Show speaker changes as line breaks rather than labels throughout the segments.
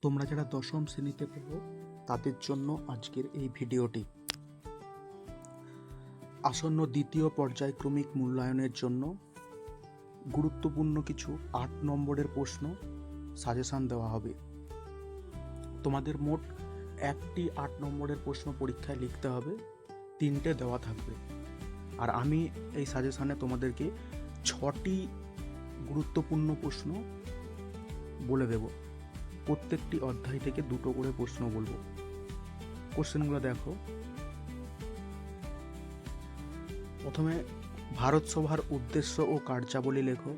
তোমরা যারা দশম শ্রেণীতে পড়ো তাদের জন্য আজকের এই ভিডিওটি। আসন্ন দ্বিতীয় পর্যায়ক্রমিক মূল্যায়নের জন্য গুরুত্বপূর্ণ কিছু 8 নম্বরের প্রশ্ন সাজেশান দেওয়া হবে। তোমাদের মোট একটি 8 নম্বরের প্রশ্ন পরীক্ষায় লিখতে হবে, 3টে দেওয়া থাকবে। আর আমি এই সাজেশানে তোমাদেরকে 6টি গুরুত্বপূর্ণ প্রশ্ন বলে দেব। প্রত্যেকটি অধ্যায় থেকে 2টো করে প্রশ্ন বলবো। কোশ্চেনগুলো দেখো। প্রথমে ভারত সভার উদ্দেশ্য ও কার্যাবলী লেখো।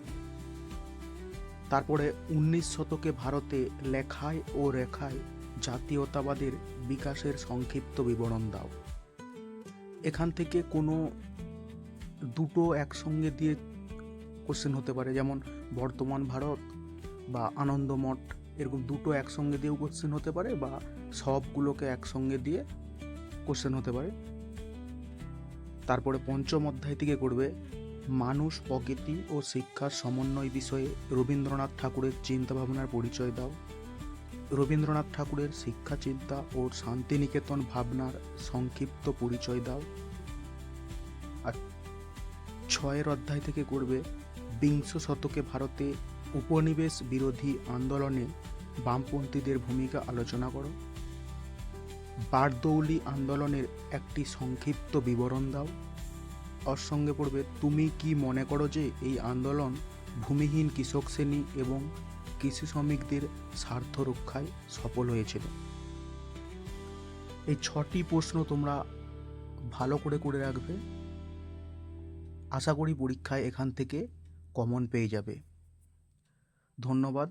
তারপরে 19 শতকে ভারতে লেখায় ও রেখায় জাতীয়তাবাদের বিকাশের সংক্ষিপ্ত বিবরণ দাও। এখান থেকে কোনো দুটো একসঙ্গে দিয়ে কোশ্চেন হতে পারে, যেমন বর্তমান ভারত বা আনন্দমঠ, এরকম দুটো একসঙ্গে দিয়েও কোশ্চেন হতে পারে, বা সবগুলোকে একসঙ্গে দিয়ে কোশ্চেন হতে পারে। তারপরে পঞ্চম অধ্যায় থেকে করবে মানুষ, প্রকৃতি ও শিক্ষার সমন্বয় বিষয়ে রবীন্দ্রনাথ ঠাকুরের চিন্তাভাবনার পরিচয় দাও। রবীন্দ্রনাথ ঠাকুরের শিক্ষা চিন্তা ও শান্তিনিকেতন ভাবনার সংক্ষিপ্ত পরিচয় দাও। আর 6 অধ্যায় থেকে করবে বিংশ শতকে ভারতে উপনিবেশ বিরোধী আন্দোলনে বামপন্থীদের ভূমিকা আলোচনা করো। বারদৌলি আন্দোলনের একটি সংক্ষিপ্ত বিবরণ দাও। ওর সঙ্গে পড়বে তুমি কি মনে করো যে এই আন্দোলন ভূমিহীন কৃষক শ্রেণী এবং কৃষি শ্রমিকদের স্বার্থ রক্ষায় সফল হয়েছিল। এই 6টি প্রশ্ন তোমরা ভালো করে করে রাখবে। আশা করি পরীক্ষায় এখান থেকে কমন পেয়ে যাবে। ধন্যবাদ।